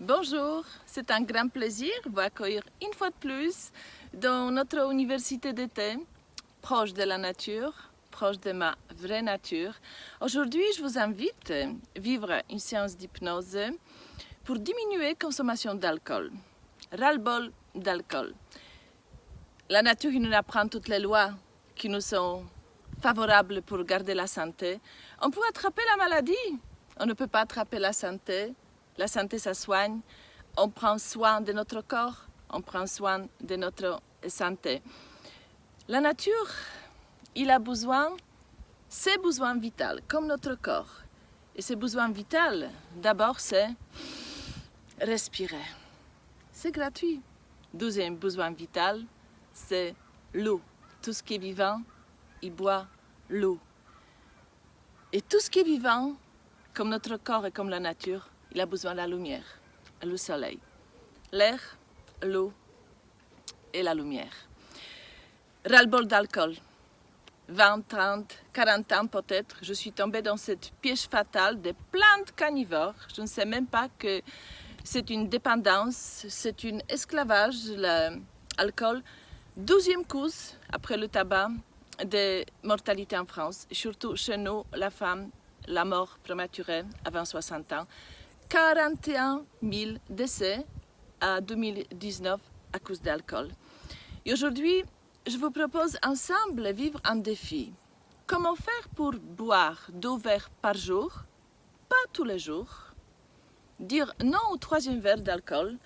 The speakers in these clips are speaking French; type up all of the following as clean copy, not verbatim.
Bonjour, c'est un grand plaisir de vous accueillir une fois de plus dans notre université d'été, proche de la nature, proche de ma vraie nature. Aujourd'hui, je vous invite à vivre une séance d'hypnose pour diminuer la consommation d'alcool. Ras-le-bol d'alcool. La nature nous apprend toutes les lois qui nous sont favorables pour garder la santé. On peut attraper la maladie, on ne peut pas attraper la santé. La santé, ça soigne. On prend soin de notre corps, on prend soin de notre santé. La nature, il a besoin, ses besoins vitaux, comme notre corps. Et ses besoins vitaux, d'abord, c'est respirer. C'est gratuit. Deuxième besoin vital, c'est l'eau. Tout ce qui est vivant, il boit l'eau. Et tout ce qui est vivant, comme notre corps et comme la nature, il a besoin de la lumière, le soleil, l'air, l'eau et la lumière. Ras-le-bol d'alcool. 20, 30, 40 ans peut-être, je suis tombée dans cette piège fatale des plantes carnivores. Je ne sais même pas que c'est une dépendance, c'est un esclavage, l'alcool. 12e cause, après le tabac, de mortalité en France. Surtout chez nous, la femme, la mort prématurée avant 60 ans. 41 000 décès en 2019 à cause d'alcool. Et aujourd'hui, je vous propose ensemble de vivre un défi. Comment faire pour boire 2 verres par jour, pas tous les jours, dire non au 3e verre d'alcool,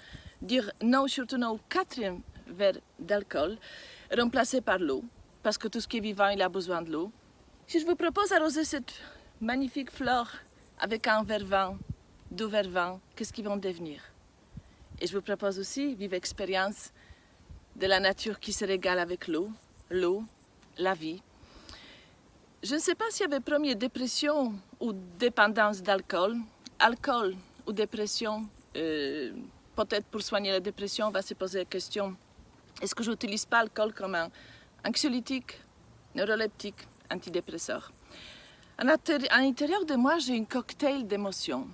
dire non surtout non au 4e verre d'alcool, remplacé par l'eau, parce que tout ce qui est vivant, il a besoin de l'eau. Si je vous propose d'arroser cette magnifique fleur avec un verre vin, 2 verres vin, qu'est-ce qu'ils vont devenir? Et je vous propose aussi vivre l'expérience de la nature qui se régale avec l'eau, la vie. Je ne sais pas s'il y avait premier dépression ou dépendance d'alcool. Alcool ou dépression, peut-être pour soigner la dépression, on va se poser la question, est-ce que je n'utilise pas l'alcool comme un anxiolytique, neuroleptique, antidépresseur? À l'intérieur de moi, j'ai un cocktail d'émotions.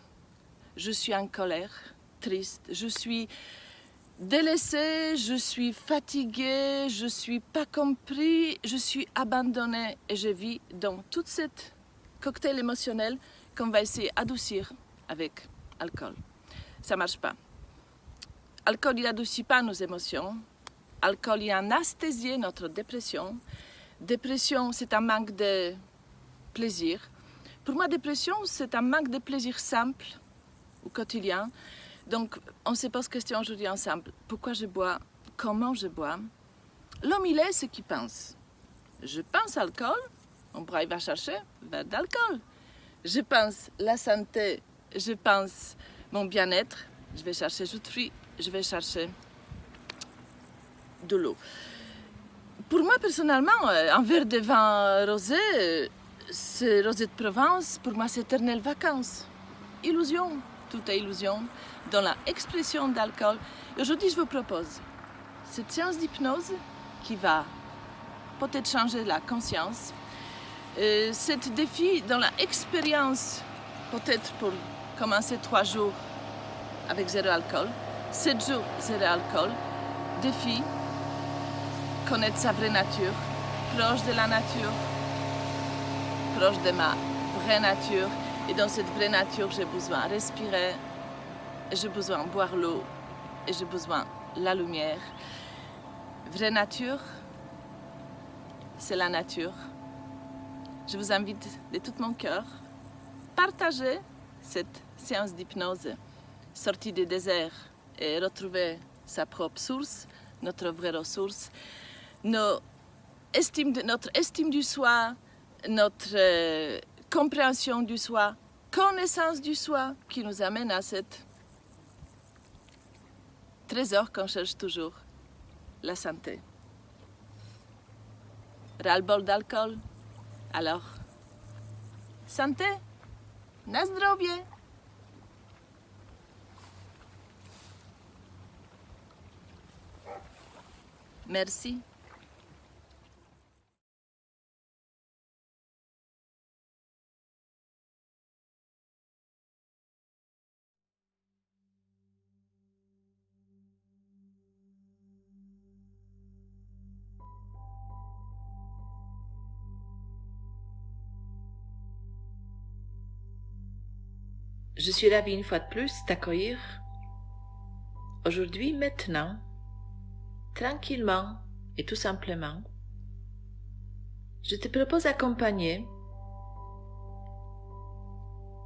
Je suis en colère, triste, je suis délaissée, je suis fatiguée, je ne suis pas compris, je suis abandonnée et je vis dans tout cet cocktail émotionnel qu'on va essayer d'adoucir avec l'alcool. Ça ne marche pas. L'alcool, il n'adoucit pas nos émotions. L'alcool, il anesthésie notre dépression. Dépression, c'est un manque de plaisir. Pour moi, dépression, c'est un manque de plaisir simple au quotidien. Donc, on se pose question aujourd'hui ensemble. Pourquoi je bois? Comment je bois? L'homme, il est ce qu'il pense. Je pense alcool, on pourra y va chercher vers d'alcool. Je pense la santé, je pense mon bien-être, je vais chercher jus de fruits, je vais chercher de l'eau. Pour moi, personnellement, un verre de vin rosé, c'est rosé de Provence, pour moi, c'est éternelle vacances. Illusion, tout est illusion dans l'expression d'alcool. Aujourd'hui, je vous propose cette séance d'hypnose qui va peut-être changer la conscience. Cet défi dans l'expérience, peut-être pour commencer 3 jours avec 0 alcool, 7 jours 0 alcool, défi, connaître sa vraie nature, proche de la nature, proche de ma vraie nature. Et dans cette vraie nature, j'ai besoin de respirer, j'ai besoin de boire l'eau et j'ai besoin de la lumière. Vraie nature, c'est la nature. Je vous invite de tout mon cœur à partager cette séance d'hypnose, sortie du désert et retrouver sa propre source, notre vraie ressource, notre estime du soi, notre compréhension du soi, connaissance du soi qui nous amène à cet trésor qu'on cherche toujours, la santé. Ras-le-bol d'alcool? Alors, santé, na zdrowie! Merci. Je suis ravie une fois de plus d'accueillir aujourd'hui, maintenant, tranquillement et tout simplement. Je te propose d'accompagner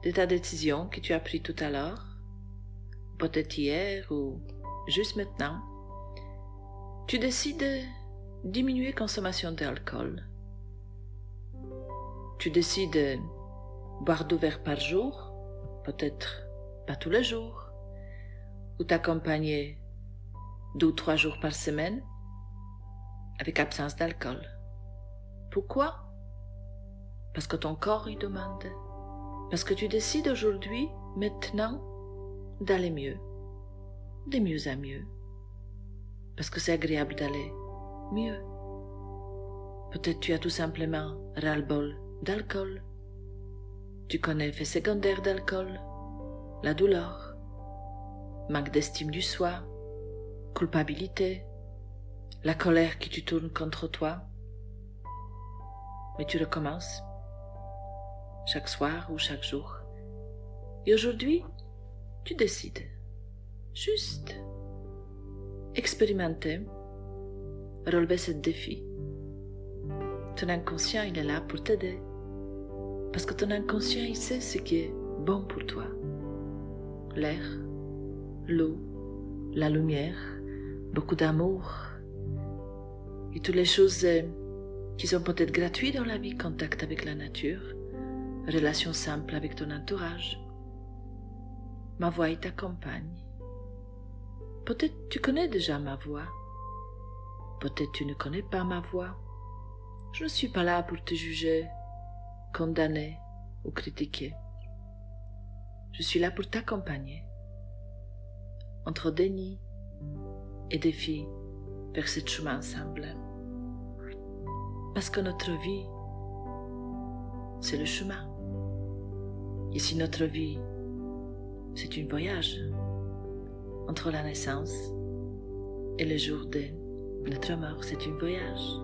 de ta décision que tu as prise tout à l'heure, peut-être hier ou juste maintenant. Tu décides de diminuer la consommation d'alcool. Tu décides de boire 2 verres par jour, peut-être pas tous les jours, ou t'accompagner 2 ou 3 jours par semaine avec absence d'alcool. Pourquoi? Parce que ton corps y demande. Parce que tu décides aujourd'hui, maintenant, d'aller mieux, de mieux à mieux. Parce que c'est agréable d'aller mieux. Peut-être tu as tout simplement ras-le-bol d'alcool. Tu connais l'effet secondaire d'alcool, la douleur, manque d'estime du soi, culpabilité, la colère qui tu tournes contre toi. Mais tu recommences, chaque soir ou chaque jour. Et aujourd'hui, tu décides, juste, expérimenter, relever ce défi. Ton inconscient, il est là pour t'aider. Parce que ton inconscient, il sait ce qui est bon pour toi. L'air, l'eau, la lumière, beaucoup d'amour. Et toutes les choses qui sont peut-être gratuites dans la vie, contact avec la nature, relation simple avec ton entourage. Ma voix, il t'accompagne. Peut-être tu connais déjà ma voix. Peut-être tu ne connais pas ma voix. Je ne suis pas là pour te juger, condamner ou critiquer. Je suis là pour t'accompagner entre déni et défi vers ce chemin ensemble. Parce que notre vie, c'est le chemin. Et si notre vie, c'est un voyage entre la naissance et le jour de notre mort, c'est un voyage.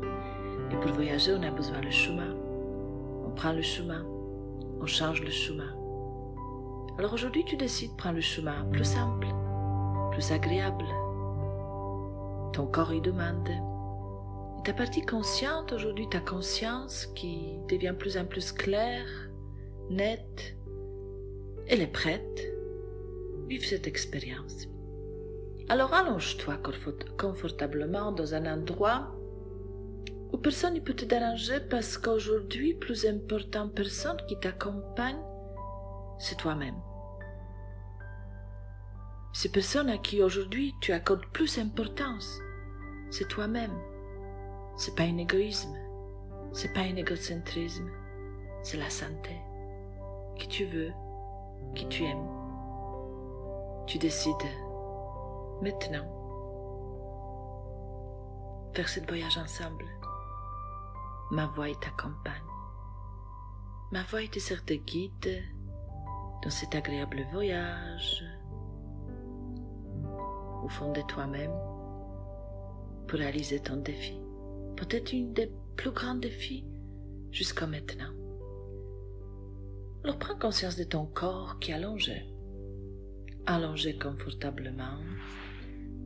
Et pour voyager, on a besoin du chemin. On prend le chemin, on change le chemin. Alors aujourd'hui, tu décides de prendre le chemin plus simple, plus agréable. Ton corps y demande. Et ta partie consciente, aujourd'hui, ta conscience qui devient plus en plus claire, nette, elle est prête à vivre cette expérience. Alors allonge-toi confortablement dans un endroit où personne ne peut te déranger parce qu'aujourd'hui, plus important personne qui t'accompagne, c'est toi-même. Ces personnes à qui aujourd'hui tu accordes plus d'importance, c'est toi-même. C'est pas un égoïsme, c'est pas un égocentrisme, c'est la santé. Qui tu veux, qui tu aimes. Tu décides maintenant faire ce voyage ensemble. Ma voix t'accompagne. Ma voix te sert de guide dans cet agréable voyage au fond de toi-même pour réaliser ton défi. Peut-être une des plus grands défis jusqu'à maintenant. Alors prends conscience de ton corps qui est allongé. Allongé confortablement.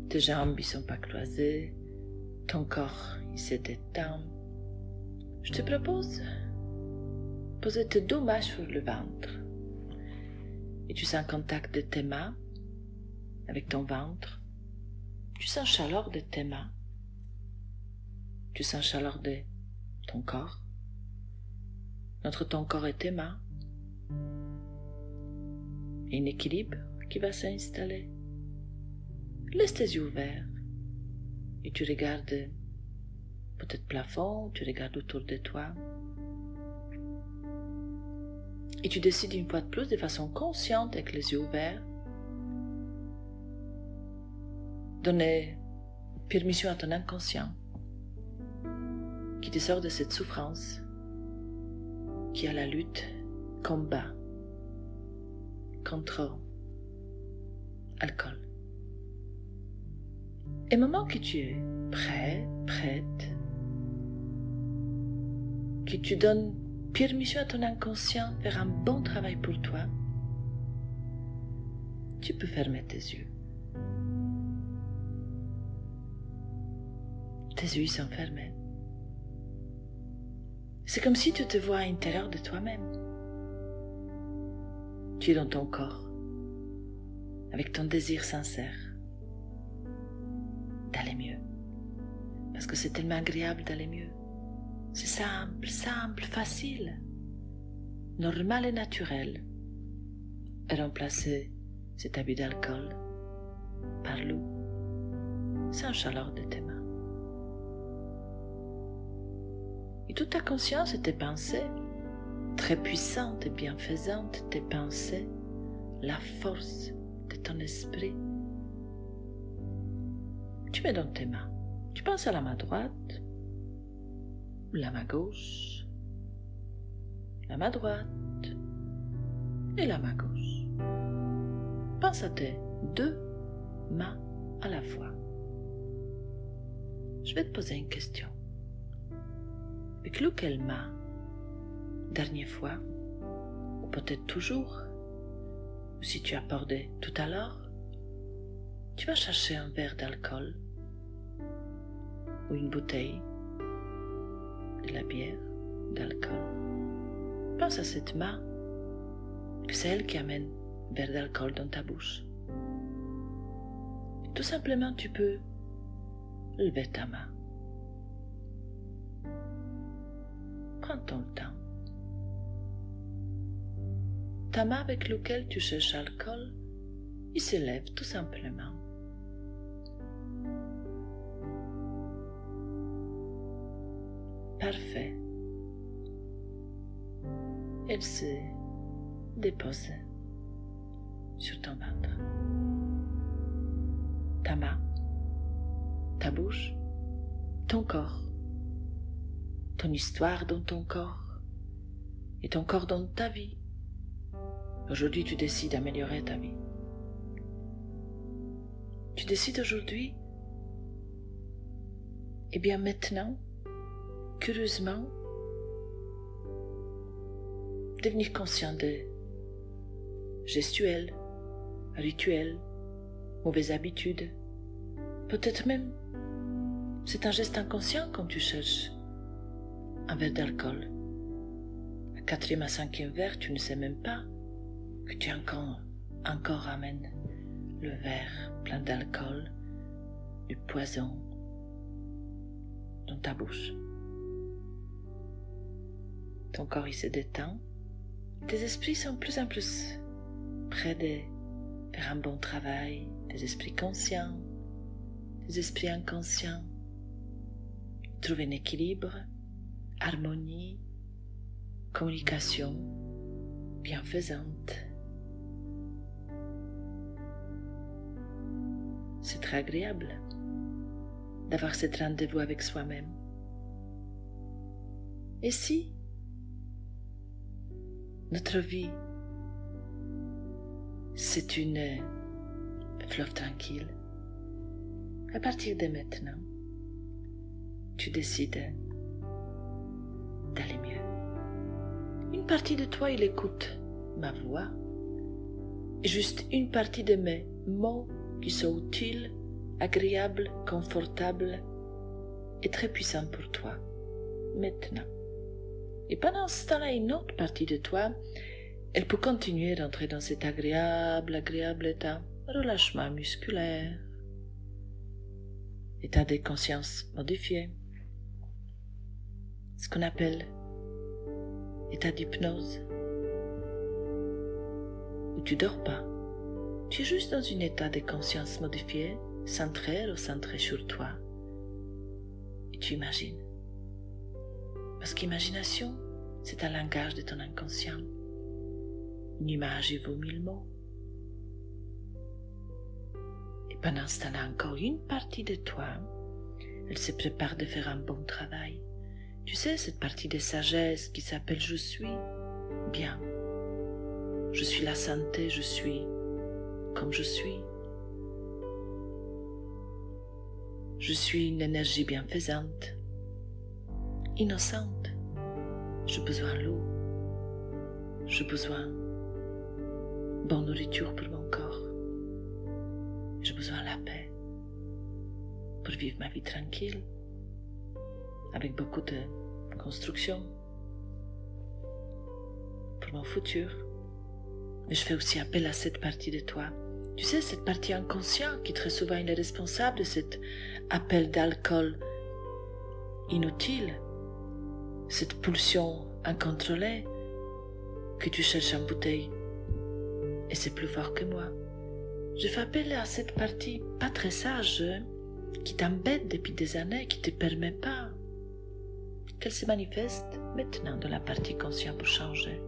Tes jambes ne sont pas croisées. Ton corps il se détend. Je te propose de poser tes 2 mains sur le ventre. Et tu sens contact de tes mains avec ton ventre. Tu sens chaleur de tes mains. Tu sens chaleur de ton corps. Entre ton corps et tes mains. Et un équilibre qui va s'installer. Laisse tes yeux ouverts. Et tu regardes peut-être plafond, tu regardes autour de toi. Et tu décides une fois de plus, de façon consciente, avec les yeux ouverts, donner permission à ton inconscient qui te sort de cette souffrance, qui a la lutte, combat contre l'alcool. Et au moment que tu es prêt, prête, que tu donnes permission à ton inconscient de faire un bon travail pour toi, tu peux fermer tes yeux. Tes yeux sont fermés. C'est comme si tu te vois à l'intérieur de toi-même. Tu es dans ton corps, avec ton désir sincère d'aller mieux. Parce que c'est tellement agréable d'aller mieux. C'est simple, simple, facile, normal et naturel. Et remplacer cet abus d'alcool par l'eau, sans chaleur de tes mains. Et toute ta conscience et tes pensées, très puissantes et bienfaisantes, tes pensées, la force de ton esprit, tu mets dans tes mains. Tu penses à la main droite, la main gauche, la main droite et la main gauche. Pense à tes deux mains à la fois. Je vais te poser une question. Avec lequel main, dernière fois, ou peut-être toujours, ou si tu as abordé tout à l'heure, tu vas chercher un verre d'alcool ou une bouteille de la bière, d'alcool. Pense à cette main, que c'est elle qui amène un verre d'alcool dans ta bouche. Tout simplement, tu peux lever ta main. Prends ton temps. Ta main avec laquelle tu cherches l'alcool, il se lève tout simplement. Parfait. Elle se dépose sur ton ventre. Ta main, ta bouche, ton corps, ton histoire dans ton corps et ton corps dans ta vie. Aujourd'hui, tu décides d'améliorer ta vie. Tu décides aujourd'hui, et bien maintenant, curieusement, devenir conscient de gestuels, rituels, mauvaises habitudes. Peut-être même, c'est un geste inconscient quand tu cherches un verre d'alcool. À 4e à 5e verre, tu ne sais même pas que tu encore amènes le verre plein d'alcool, du poison dans ta bouche. Ton corps il se détend, tes esprits sont plus en plus près de faire un bon travail, des esprits conscients, des esprits inconscients, trouver un équilibre, harmonie, communication bienfaisante. C'est très agréable d'avoir cet rendez-vous avec soi-même. Et si notre vie, c'est une fleuve tranquille, à partir de maintenant, tu décides d'aller mieux. Une partie de toi, il écoute ma voix, et juste une partie de mes mots qui sont utiles, agréables, confortables et très puissants pour toi, maintenant. Et pendant ce temps-là, une autre partie de toi, elle peut continuer d'entrer dans cet agréable état, relâchement musculaire, état de conscience modifié, ce qu'on appelle état d'hypnose, où tu dors pas, tu es juste dans un état de conscience modifié, centré sur toi, et tu imagines. Parce qu'imagination, c'est un langage de ton inconscient. Une image y vaut 1000 mots. Et pendant ce temps-là, encore une partie de toi, elle se prépare de faire un bon travail. Tu sais, cette partie de sagesse qui s'appelle « Je suis bien ». Je suis la santé, je suis comme je suis. Je suis une énergie bienfaisante, innocente. J'ai besoin de l'eau. J'ai besoin de bonne nourriture pour mon corps. besoin de la paix pour vivre ma vie tranquille, avec beaucoup de construction pour mon futur. Mais je fais aussi appel à cette partie de toi. Tu sais, cette partie inconsciente qui très souvent est responsable de cet appel d'alcool inutile, cette pulsion incontrôlée que tu cherches en bouteille. Et c'est plus fort que moi. Je fais appel à cette partie pas très sage qui t'embête depuis des années, qui ne te permet pas qu'elle se manifeste maintenant dans la partie consciente pour changer,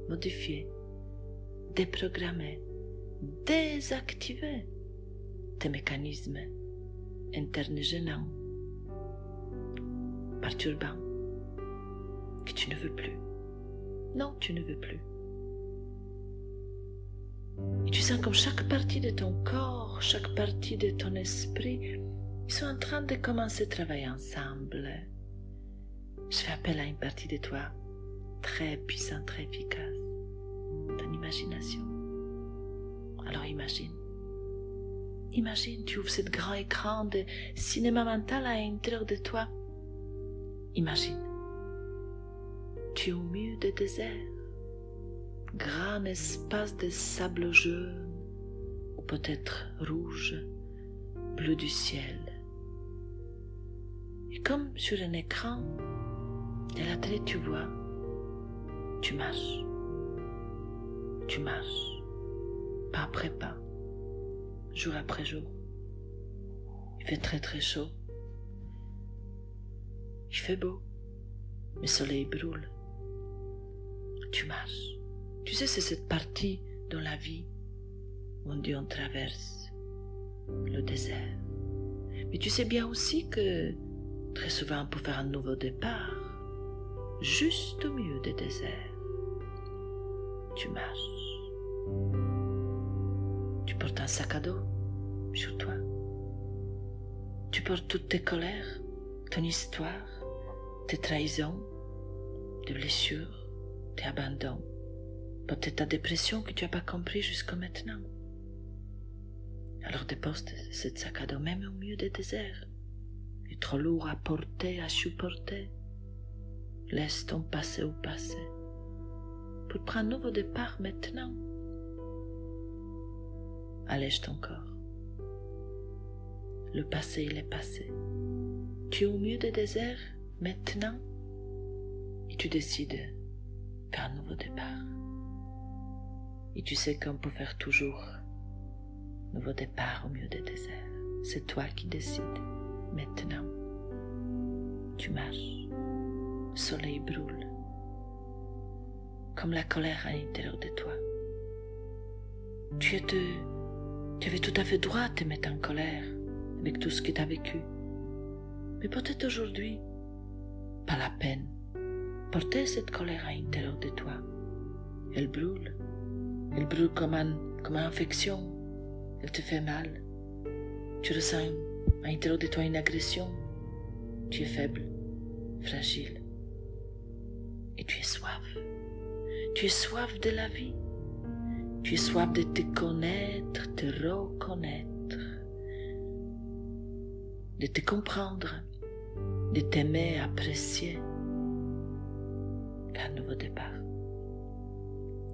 modifier, déprogrammer, désactiver tes mécanismes internes gênants, perturbants, que tu ne veux plus. Non, tu ne veux plus. Et tu sens comme chaque partie de ton corps, chaque partie de ton esprit, ils sont en train de commencer à travailler ensemble. Je fais appel à une partie de toi très puissante, très efficace, ton imagination. Alors imagine, tu ouvres ce grand écran de cinéma mental à l'intérieur de toi. Imagine, tu es au milieu du désert, grand espace de sable jaune, ou peut-être rouge, bleu du ciel. Et comme sur un écran, de la télé tu vois, tu marches, pas après pas, jour après jour. Il fait très très chaud, il fait beau, le soleil brûle. Tu marches. Tu sais, c'est cette partie dans la vie où on traverse le désert. Mais tu sais bien aussi que très souvent pour faire un nouveau départ, juste au milieu du désert, tu marches. Tu portes un sac à dos sur toi. Tu portes toutes tes colères, ton histoire, tes trahisons, tes blessures, tes abandons. Peut-être ta dépression que tu n'as pas compris jusqu'à maintenant. Alors dépose ce sac à dos même au milieu du désert. Il est trop lourd à porter, à supporter. Laisse ton passé au passé. Pour prendre un nouveau départ maintenant. Allège ton corps. Le passé, il est passé. Tu es au milieu du désert maintenant et tu décides de faire un nouveau départ. Et tu sais qu'on peut faire toujours nouveau départ au milieu du désert. C'est toi qui décides. Maintenant, tu marches. Le soleil brûle. Comme la colère à l'intérieur de toi. Tu avais tout à fait droit de te mettre en colère avec tout ce que tu as vécu. Mais peut-être aujourd'hui, pas la peine. Porter cette colère à l'intérieur de toi. Elle brûle. Elle brûle comme une infection. Elle te fait mal. Tu ressens à l'intérieur de toi une agression. Tu es faible, fragile. Et tu es soif. Tu es soif de la vie. Tu es soif de te connaître, te reconnaître, de te comprendre, de t'aimer, apprécier. Un nouveau départ.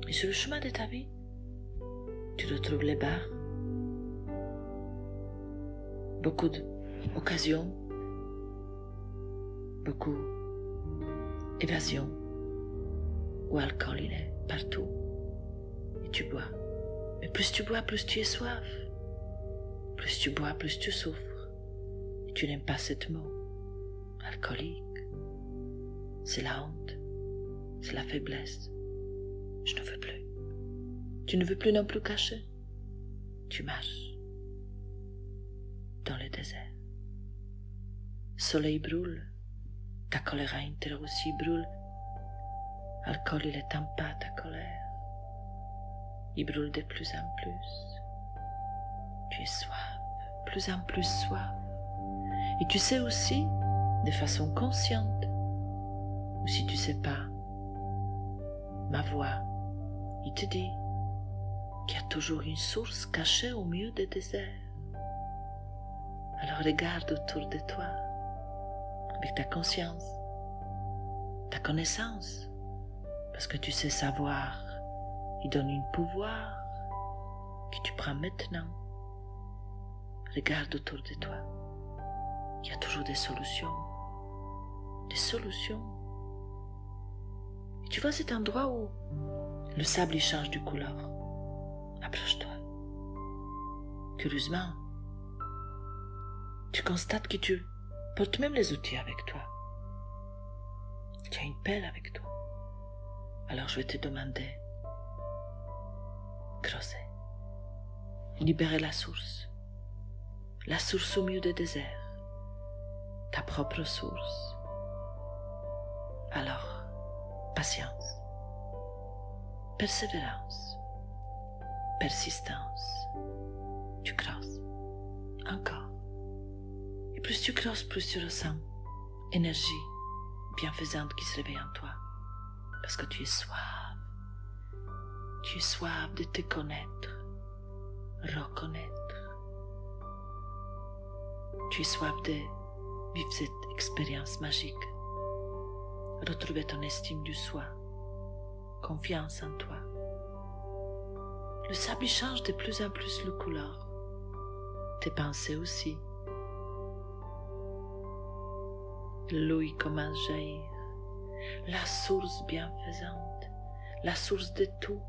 Et sur le chemin de ta vie, tu retrouves les bars, beaucoup d'occasions, beaucoup d'évasion, où l'alcool il est partout, et tu bois. Mais plus tu bois, plus tu es soif. Plus tu bois, plus tu souffres. Et tu n'aimes pas ce mot, alcoolique. C'est la honte, c'est la faiblesse. Je ne veux plus. Tu ne veux plus non plus cacher. Tu marches dans le désert. Soleil brûle, ta colère intérieure aussi brûle. Alcool, il éteint pas ta colère. Il brûle de plus en plus. Tu es soif, plus en plus soif. Et tu sais aussi, de façon consciente, ou si tu sais pas, ma voix, il te dit, qu'il y a toujours une source cachée au milieu des déserts. Alors regarde autour de toi, avec ta conscience, ta connaissance, parce que tu sais savoir, il donne un pouvoir que tu prends maintenant. Regarde autour de toi, il y a toujours des solutions. Des solutions. Et tu vois cet endroit où le sable il change de couleur. Approche-toi. Curieusement, tu constates que tu portes même les outils avec toi. Tu as une pelle avec toi. Alors je vais te demander, creuser, libérer la source au milieu du désert, ta propre source. Alors, patience, persévérance, persistance. Tu creuses, encore. Et plus tu creuses, plus tu ressens énergie bienfaisante qui se réveille en toi. Parce que tu es soif. Tu es soif de te connaître, reconnaître. Tu es soif de vivre cette expérience magique. Retrouver ton estime du soi, confiance en toi. Le sable change de plus en plus de couleur. Tes pensées aussi. L'eau commence à jaillir. La source bienfaisante, la source de tout,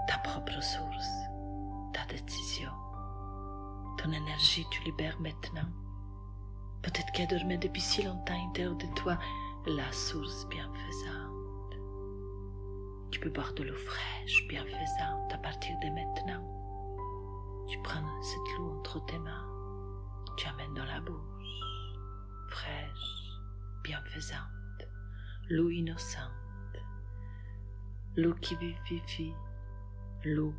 ta propre source, ta décision. Ton énergie, tu libères maintenant. Peut-être qu'elle dormait depuis si longtemps à l'intérieur de toi, la source bienfaisante. Tu peux boire de l'eau fraîche, bienfaisante à partir de maintenant. Tu prends cette eau entre tes mains, tu amènes dans la bouche, fraîche, bienfaisante, l'eau innocente, l'eau qui vivifie, l'eau,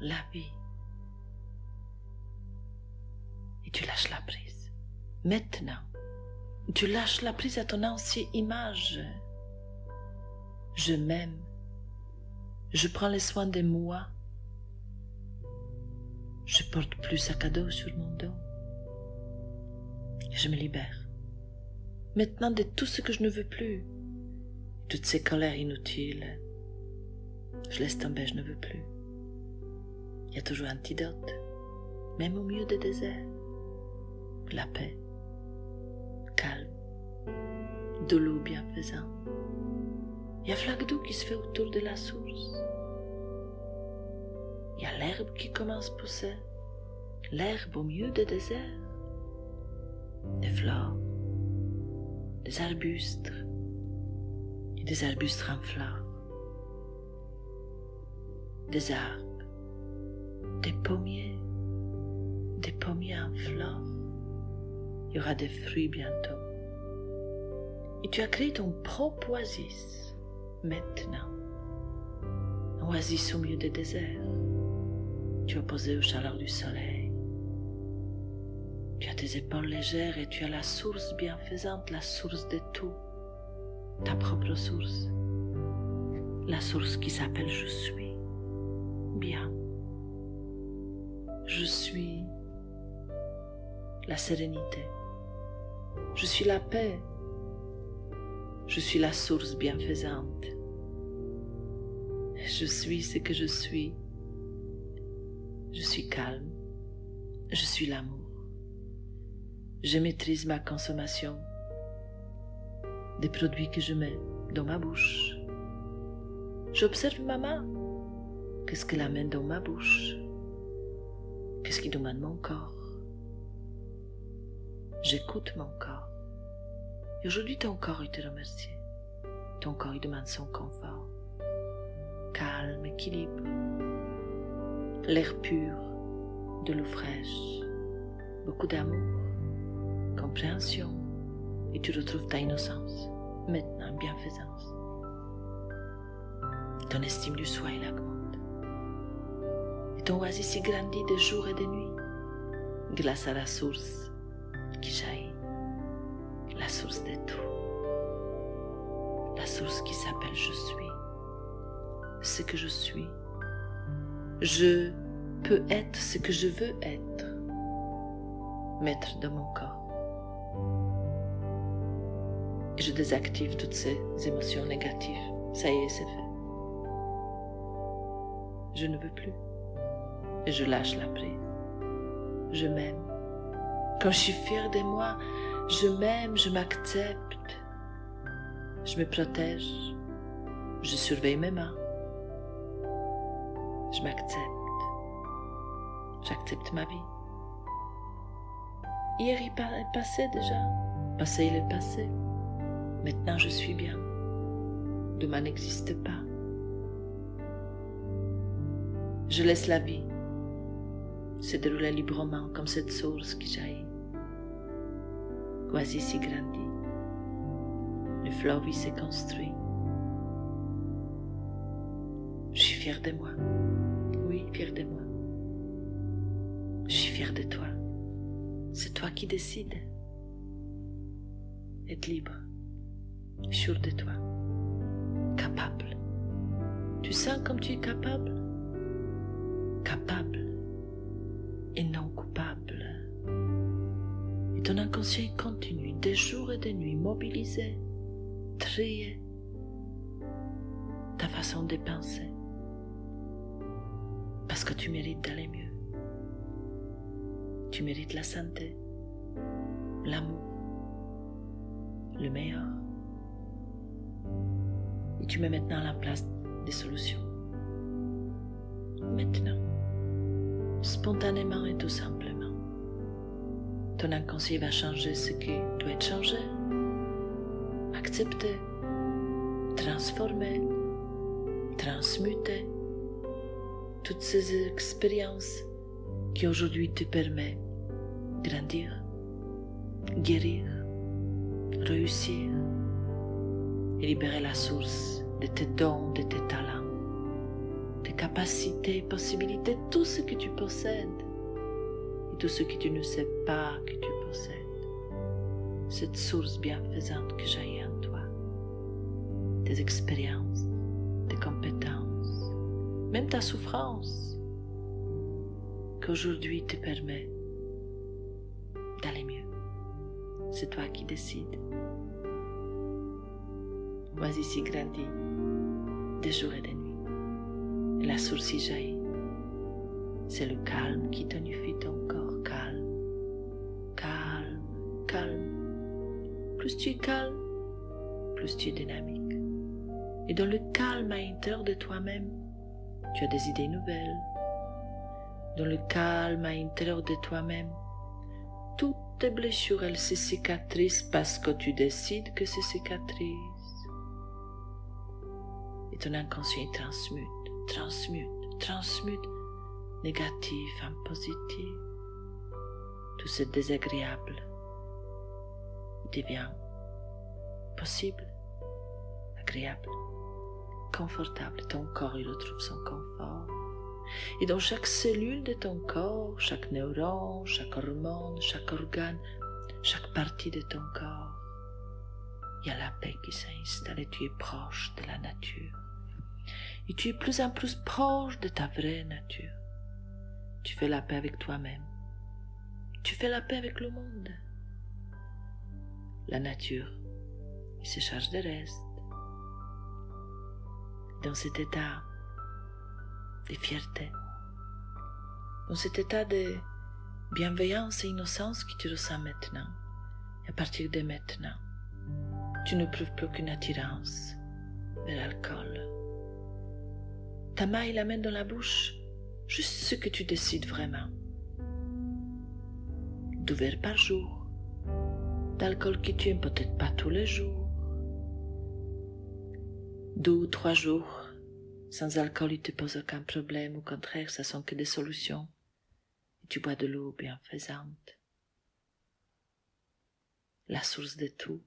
la vie. Et tu lâches la prise. Maintenant, tu lâches la prise à ton ancienne image. Je m'aime. Je prends les soins de moi. Je porte plus sac à dos sur mon dos. Et je me libère. Maintenant de tout ce que je ne veux plus. Toutes ces colères inutiles. Je laisse tomber, je ne veux plus. Il y a toujours un antidote. Même au milieu des déserts. La paix. Calme. De l'eau bienfaisante. Il y a flaque d'eau qui se fait autour de la source. Il y a l'herbe qui commence à pousser. L'herbe au milieu des déserts. Des fleurs. Des arbustes. Et des arbustes en fleurs. Des arbres. Des pommiers en fleurs. Il y aura des fruits bientôt. Et tu as créé ton propre oasis, maintenant. Un oasis au milieu des déserts. Tu as posé aux chaleurs du soleil. Tu as tes épaules légères et tu as la source bienfaisante, la source de tout. Ta propre source. La source qui s'appelle je suis. Bien. Je suis la sérénité. Je suis la paix. Je suis la source bienfaisante. Je suis ce que je suis. Je suis calme. Je suis l'amour. Je maîtrise ma consommation des produits que je mets dans ma bouche. J'observe ma main. Qu'est-ce qu'elle amène dans ma bouche? Qu'est-ce qui demande mon corps? J'écoute mon corps. Et aujourd'hui, ton corps, il te remercie. Ton corps, il demande son confort. Calme, équilibre. L'air pur, de l'eau fraîche. Beaucoup d'amour, compréhension. Et tu retrouves ta innocence. Maintenant, bienfaisance. Ton estime du soi, il augmente. Et ton oasis, il grandit de jour et de nuit. Grâce à la source qui jaillit. La source de tout. La source qui s'appelle je suis. Ce que je suis. Je peux être ce que je veux être, maître de mon corps. Et je désactive toutes ces émotions négatives. Ça y est, c'est fait. Je ne veux plus. Et je lâche la prise. Je m'aime. Quand je suis fière de moi, je m'aime, je m'accepte. Je me protège. Je surveille mes mains. Je m'accepte. J'accepte ma vie. Hier, il est passé déjà. Passé, il est passé. Maintenant, je suis bien. Demain n'existe pas. Je laisse la vie se dérouler librement comme cette source qui jaillit. Quasi s'y grandit. Le fleuve s'est construit. Je suis fière de moi. Oui, fière de moi. Je suis fière de toi. C'est toi qui décides. Être libre. Sûr de toi. Capable. Tu sens comme tu es capable? Capable et non coupable. Et ton inconscient continue des jours et des nuits mobiliser, trier ta façon de penser. Parce que tu mérites d'aller mieux. Tu mérites la santé, l'amour, le meilleur. Et tu mets maintenant à la place des solutions. Maintenant, spontanément et tout simplement, ton inconscient va changer ce qui doit être changé, accepter, transformer, transmuter toutes ces expériences qui aujourd'hui te permettent de grandir, guérir, réussir et libérer la source de tes dons, de tes talents, tes capacités, possibilités, tout ce que tu possèdes et tout ce que tu ne sais pas que tu possèdes. Cette source bienfaisante que jaillit en toi, tes expériences, tes compétences, même ta souffrance, qu'aujourd'hui te permet d'aller mieux. C'est toi qui décides. Vas-y, s'y grandit, des jours et des nuits. Et la source y jaillit. C'est le calme qui tonifie ton corps. Calme, calme, calme. Plus tu es calme, plus tu es dynamique. Et dans le calme à l'intérieur de toi-même, tu as des idées nouvelles. Dans le calme à l'intérieur de toi-même, toutes tes blessures, elles se cicatrisent parce que tu décides que c'est cicatrise. Et ton inconscient transmute, négatif en positif. Tout ce désagréable devient possible, agréable, confortable. Ton corps, il retrouve son confort. Et dans chaque cellule de ton corps, chaque neurone, chaque hormone, chaque organe, chaque partie de ton corps, il y a la paix qui s'installe et tu es proche de la nature. Et tu es plus en plus proche de ta vraie nature. Tu fais la paix avec toi-même. Tu fais la paix avec le monde. La nature, il se charge de reste. Dans cet état de fierté, dans cet état de bienveillance et innocence que tu ressens maintenant, et à partir de maintenant, tu ne prouves plus aucune attirance vers l'alcool. Ta main et la main dans la bouche, juste ce que tu décides vraiment. 2 verres par jour, d'alcool que tu aimes peut-être pas tous les jours. 2 ou 3 jours sans alcool, il ne te pose aucun problème, au contraire, ça sont que des solutions. Et tu bois de l'eau bienfaisante, la source de tout,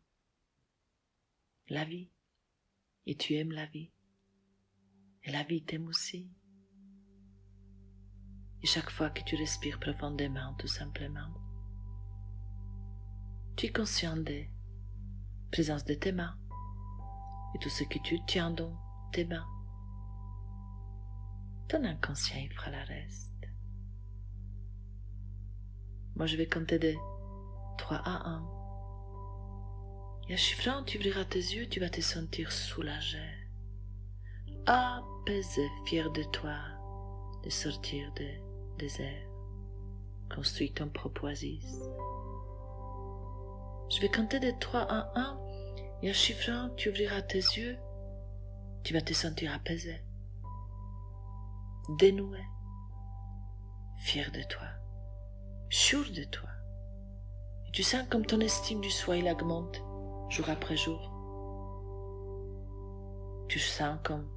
la vie. Et tu aimes la vie. Et la vie t'aime aussi. Et chaque fois que tu respires profondément, tout simplement, tu es conscient de la présence de tes mains et tout ce que tu tiens dans tes mains. Ton inconscient, il fera le reste. Moi, je vais compter de 3 à 1. Et en chiffrant, tu ouvriras tes yeux, tu vas te sentir soulagé, apaisé, fier de toi, de sortir du désert. Construis ton propre oasis. Je vais compter de 3 à 1, et en chiffrant, tu ouvriras tes yeux, tu vas te sentir apaisé, dénoué, fier de toi, sûr de toi. Et tu sens comme ton estime du soi, il augmente jour après jour. Tu sens comme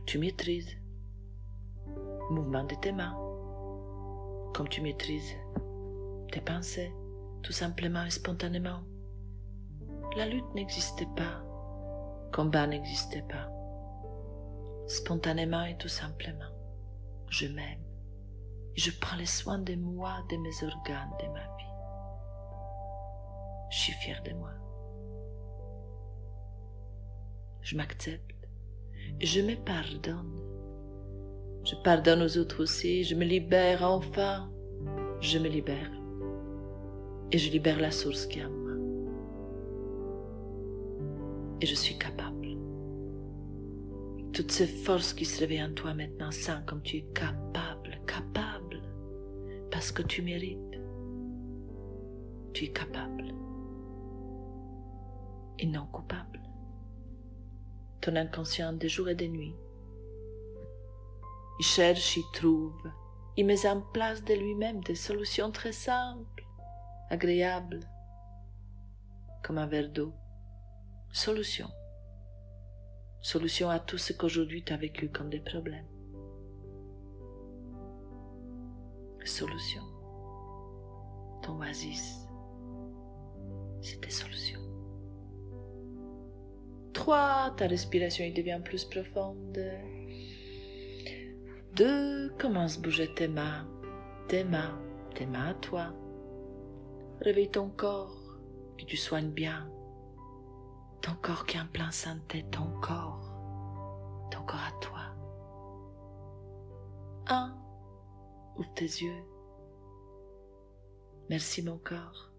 tu maîtrises le mouvement de tes mains, comme tu maîtrises tes pensées, tout simplement et spontanément. La lutte n'existait pas, combat n'existait pas. Spontanément et tout simplement, je m'aime. Et je prends les soins de moi, de mes organes, de ma vie. Je suis fière de moi. Je m'accepte et je me pardonne. Je pardonne aux autres aussi, je me libère enfin. Je me libère. Et je libère la source qui est en moi. Et je suis capable. Toutes ces forces qui se réveillent en toi maintenant, sens comme tu es capable, capable, parce que tu mérites. Tu es capable et non coupable. Ton inconscient de jour et de nuit, il cherche, il trouve, il met en place de lui-même des solutions très simples, agréables, comme un verre d'eau. Solution. Solution à tout ce qu'aujourd'hui tu as vécu comme des problèmes. Solution. Ton oasis, c'est tes solutions. 3, ta respiration il devient plus profonde. 2, commence à bouger tes mains à toi. Réveille ton corps, que tu soignes bien. Ton corps qui est en pleine santé, ton corps à toi. 1, ouvre tes yeux. Merci mon corps.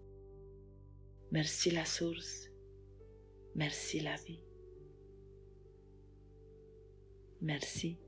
Merci la source. Merci la vie. Merci.